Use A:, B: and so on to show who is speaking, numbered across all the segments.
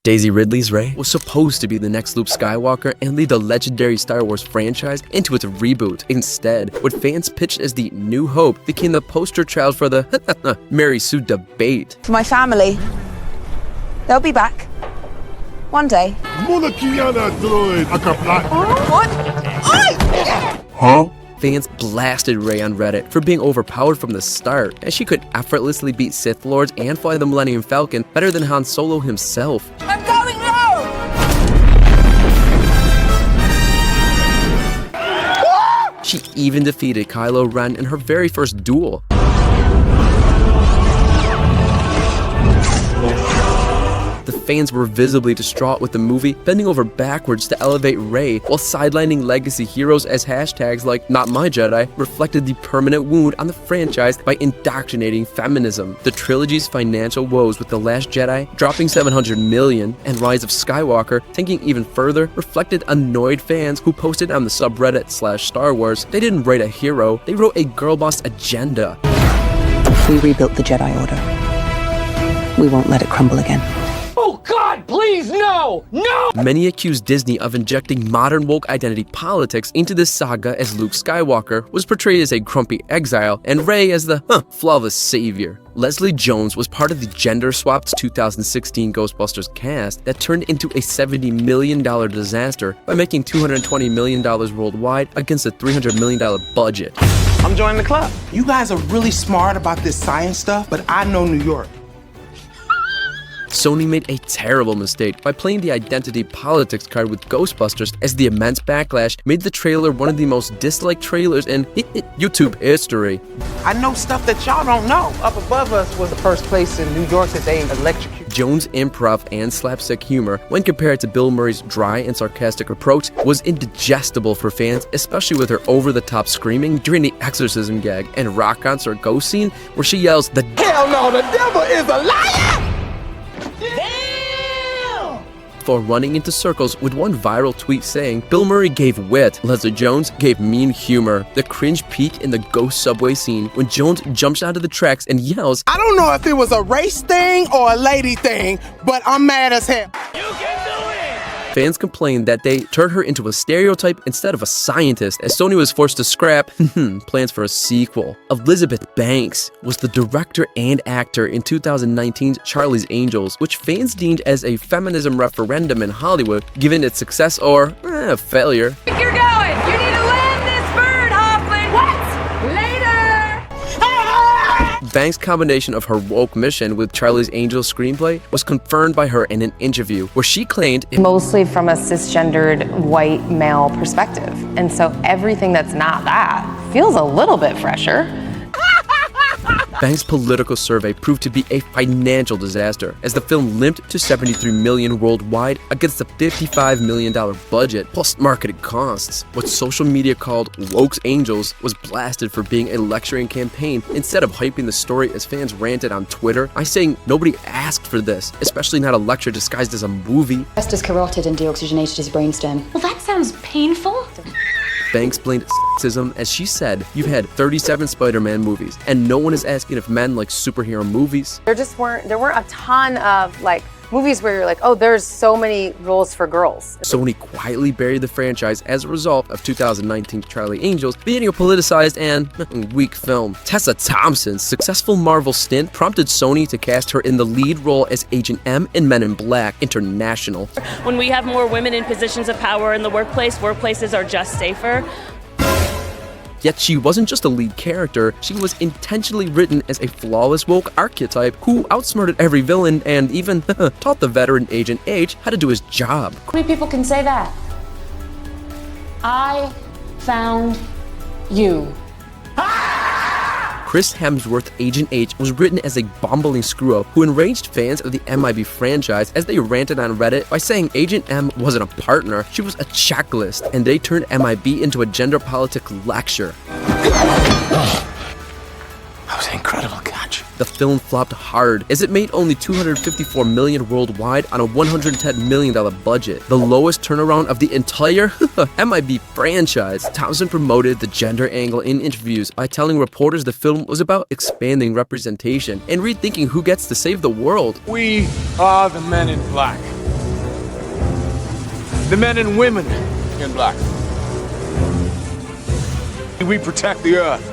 A: Daisy Ridley's Rey was supposed to be the next Luke Skywalker and lead the legendary Star Wars franchise into its reboot. Instead, what fans pitched as the New Hope became the poster child for the Mary Sue debate.
B: For my family, they'll be back. One day. What?
A: Huh? Fans blasted Rey on Reddit for being overpowered from the start, as she could effortlessly beat Sith Lords and fly the Millennium Falcon better than Han Solo himself.
B: I'm going low!
A: She even defeated Kylo Ren in her very first duel. The fans were visibly distraught with the movie, bending over backwards to elevate Rey, while sidelining legacy heroes as hashtags like Not My Jedi reflected the permanent wound on the franchise by indoctrinating feminism. The trilogy's financial woes with The Last Jedi dropping $700 million and Rise of Skywalker tanking even further reflected annoyed fans who posted on the subreddit /Star Wars they didn't write a hero, they wrote a girl boss agenda.
C: We rebuilt the Jedi Order. We won't let it crumble again.
D: Oh God, please, no! No!
A: Many accused Disney of injecting modern woke identity politics into this saga, as Luke Skywalker was portrayed as a grumpy exile and Rey as the flawless savior. Leslie Jones was part of the gender-swapped 2016 Ghostbusters cast that turned into a $70 million disaster by making $220 million worldwide against a $300 million budget.
D: I'm joining the club.
E: You guys are really smart about this science stuff, but I know New York.
A: Sony made a terrible mistake by playing the identity politics card with Ghostbusters, as the immense backlash made the trailer one of the most disliked trailers in YouTube history.
E: I know stuff that y'all don't know.
D: Up above us was the first place in New York that they electrocuted.
A: Jones' improv and slapstick humor, when compared to Bill Murray's dry and sarcastic approach, was indigestible for fans, especially with her over-the-top screaming during the exorcism gag and rock concert ghost scene where she yells, "The
E: Hell no, the devil is a liar!"
A: for running into circles with one viral tweet saying, "Bill Murray gave wit, Leslie Jones gave mean humor." The cringe peaked in the ghost subway scene when Jones jumps onto the tracks and yells,
E: I don't know if it was a race thing or a lady thing, but I'm mad as hell.
D: You can do it!
A: Fans complained that they turned her into a stereotype instead of a scientist, as Sony was forced to scrap plans for a sequel. Elizabeth Banks was the director and actor in 2019's Charlie's Angels, which fans deemed as a feminism referendum in Hollywood, given its success or failure.
B: You're going! You need to land this bird, Hoffman! What? Later!
A: Banks' combination of her woke mission with Charlie's Angels screenplay was confirmed by her in an interview, where she claimed,
F: mostly from a cisgendered white male perspective. And so everything that's not that feels a little bit fresher.
A: Banks' political survey proved to be a financial disaster, as the film limped to $73 million worldwide against a $55 million budget, plus marketing costs. What social media called Woke's Angels was blasted for being a lecturing campaign instead of hyping the story, as fans ranted on Twitter by saying nobody asked for this, especially not a lecture disguised as a movie.
G: Is carotid and deoxygenated his brainstem.
H: Well, that sounds painful.
A: Banks blamed sexism, as she said, "You've had 37 Spider-Man movies, and no one is asking if men like superhero movies."
F: There weren't a ton of movies where you're like, oh, there's so many roles for girls.
A: Sony quietly buried the franchise as a result of 2019's Charlie Angels being a politicized and weak film. Tessa Thompson's successful Marvel stint prompted Sony to cast her in the lead role as Agent M in Men in Black International.
H: When we have more women in positions of power in the workplace, workplaces are just safer.
A: Yet she wasn't just a lead character, she was intentionally written as a flawless woke archetype who outsmarted every villain and even taught the veteran Agent H how to do his job.
G: How many people can say that? I found you.
A: Chris Hemsworth's Agent H was written as a bumbling screw-up who enraged fans of the MIB franchise, as they ranted on Reddit by saying Agent M wasn't a partner, she was a checklist, and they turned MIB into a gender politics lecture.
E: That was an incredible catch.
A: The film flopped hard, as it made only $254 million worldwide on a $110 million budget, the lowest turnaround of the entire MIB franchise. Thompson promoted the gender angle in interviews by telling reporters the film was about expanding representation and rethinking who gets to save the world.
D: We are the Men in Black.
I: the men and women in black. We protect the earth.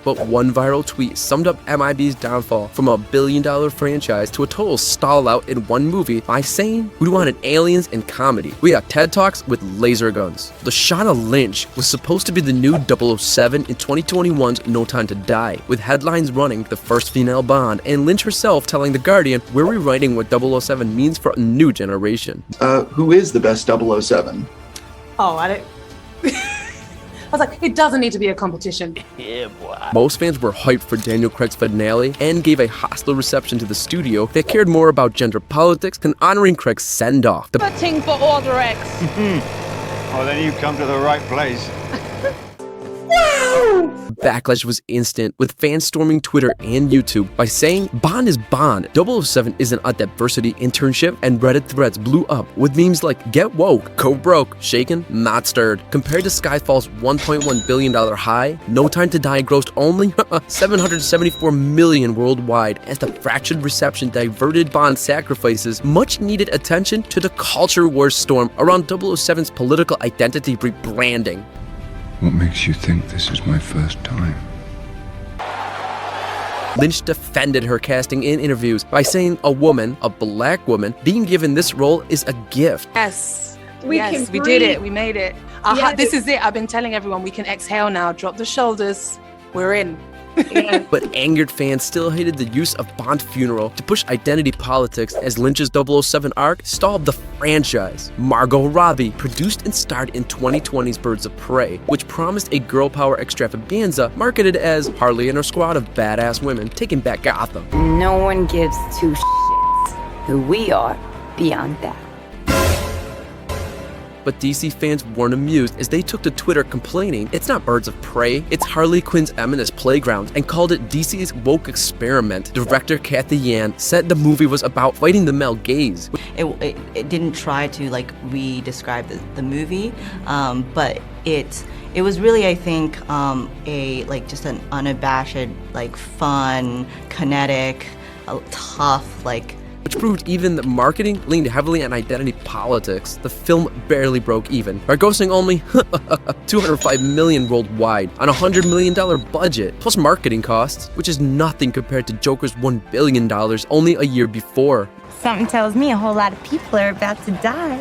A: But one viral tweet summed up MIB's downfall from a billion-dollar franchise to a total stall-out in one movie by saying, "We wanted aliens and comedy. We got TED Talks with laser guns." Lashana Lynch was supposed to be the new 007 in 2021's No Time to Die, with headlines running the first female Bond, and Lynch herself telling The Guardian, "We're rewriting what 007 means for a new generation."
J: Who is the best 007?
K: Oh, I don't... I was like, it doesn't need to be a competition.
I: Yeah, boy.
A: Most fans were hyped for Daniel Craig's finale and gave a hostile reception to the studio that cared more about gender politics than honoring Craig's send-off.
K: Voting for Order X.
I: Oh, then you come to the right place.
A: Backlash was instant, with fans storming Twitter and YouTube by saying Bond is Bond, 007 isn't a diversity internship, and Reddit threads blew up with memes like "Get woke, go broke, shaken, not stirred." Compared to Skyfall's $1.1 billion high, No Time to Die grossed only $774 million worldwide, as the fractured reception diverted Bond sacrifices much needed attention to the culture war storm around 007's political identity rebranding.
L: What makes you think this is my first time?
A: Lynch defended her casting in interviews by saying a woman, a black woman, being given this role is a gift.
K: Yes, we did it. We made it. This is it. I've been telling everyone we can exhale now. Drop the shoulders. We're in.
A: But angered fans still hated the use of Bond's funeral to push identity politics, as Lynch's 007 arc stalled the franchise. Margot Robbie produced and starred in 2020's Birds of Prey, which promised a girl power extravaganza marketed as Harley and her squad of badass women taking back Gotham.
M: No one gives two shits who we are beyond that.
A: But DC fans weren't amused, as they took to Twitter complaining it's not Birds of Prey, it's Harley Quinn's Eminence Playground, and called it DC's woke experiment. Director Kathy Yan said the movie was about fighting the male gaze.
N: It didn't try to like re-describe the movie, but it was really, I think, just an unabashed, like fun, kinetic, tough,
A: which proved even that marketing leaned heavily on identity politics. The film barely broke even, by grossing only $205 million worldwide on a $100 million budget, plus marketing costs, which is nothing compared to Joker's $1 billion only a year before.
M: Something tells me a whole lot of people are about to die.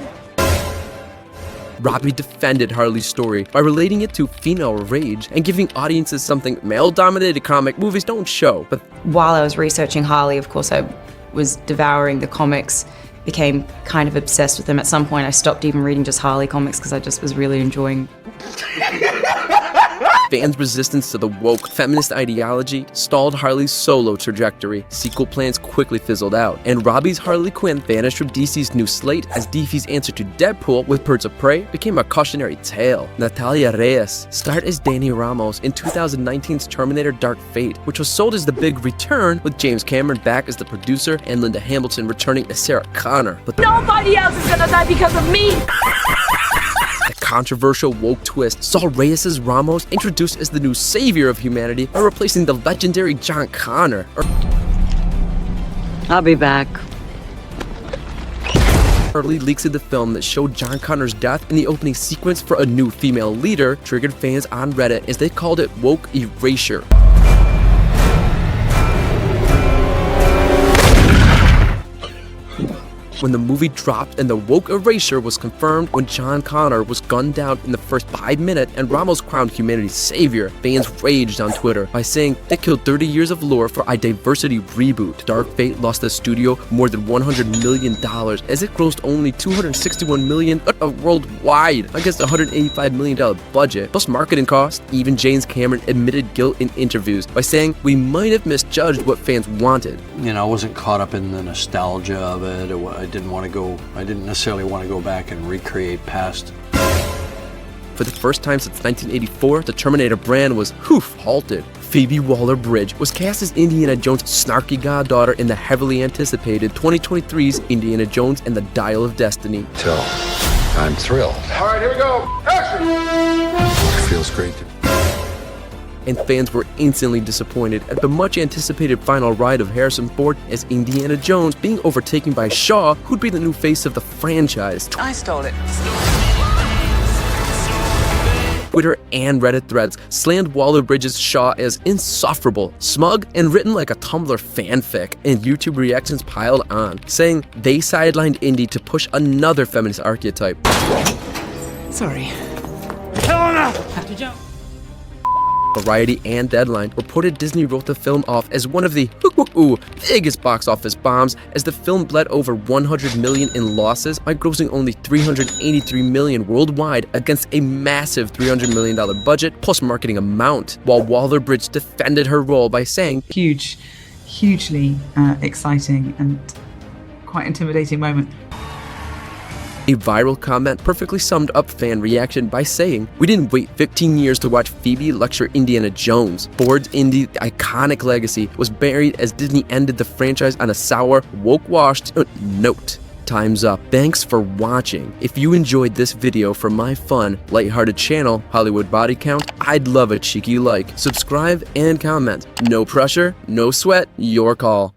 A: Robbie defended Harley's story by relating it to female rage and giving audiences something male-dominated comic movies don't show. But
O: while I was researching Harley, of course, I was devouring the comics, became kind of obsessed with them. At some point, I stopped even reading just Harley comics because I just was really enjoying.
A: Fans' resistance to the woke feminist ideology stalled Harley's solo trajectory. Sequel plans quickly fizzled out, and Robbie's Harley Quinn vanished from DC's new slate as DC's answer to Deadpool with Birds of Prey became a cautionary tale. Natalia Reyes starred as Dani Ramos in 2019's Terminator Dark Fate, which was sold as The Big Return, with James Cameron back as the producer and Linda Hamilton returning as Sarah Connor. But
K: nobody else is gonna die because of me!
A: The controversial woke twist saw Reyes' Ramos introduced as the new savior of humanity by replacing the legendary John Connor.
P: I'll be back.
A: Early leaks of the film that showed John Connor's death in the opening sequence for a new female leader triggered fans on Reddit, as they called it woke erasure. When the movie dropped and the woke erasure was confirmed when John Connor was gunned down in the first 5 minutes and Ramos crowned humanity's savior, fans raged on Twitter by saying they killed 30 years of lore for a diversity reboot. Dark Fate lost the studio more than $100 million, as it grossed only $261 million worldwide against a $185 million budget, plus marketing costs. Even James Cameron admitted guilt in interviews by saying, "We might have misjudged what fans wanted."
Q: You know, I wasn't caught up in the nostalgia of it. I didn't necessarily want to go back and recreate past.
A: For the first time since 1984, the Terminator brand was halted. Phoebe Waller-Bridge was cast as Indiana Jones' snarky goddaughter in the heavily anticipated 2023's Indiana Jones and the Dial of Destiny.
L: I'm thrilled.
I: All right, here we go. Action!
L: It feels great to
A: and fans were instantly disappointed at the much anticipated final ride of Harrison Ford as Indiana Jones being overtaken by Shaw, who'd be the new face of the franchise.
D: I stole it.
A: Twitter and Reddit threads slammed Waller-Bridges' Shaw as insufferable, smug, and written like a Tumblr fanfic, and YouTube reactions piled on, saying they sidelined Indy to push another feminist archetype.
D: Sorry.
I: Helena!
D: Have to jump.
A: Variety and Deadline reported Disney wrote the film off as one of the biggest box office bombs, as the film bled over 100 million in losses by grossing only 383 million worldwide against a massive $300 million budget plus marketing amount, while Waller-Bridge defended her role by saying,
P: hugely exciting and quite intimidating moment.
A: A viral comment perfectly summed up fan reaction by saying, "We didn't wait 15 years to watch Phoebe lecture Indiana Jones. Ford's Indy iconic legacy was buried as Disney ended the franchise on a sour, woke-washed note." Time's up. Thanks for watching. If you enjoyed this video from my fun, lighthearted channel, Hollywood Body Count, I'd love a cheeky like, subscribe, and comment. No pressure, no sweat, your call.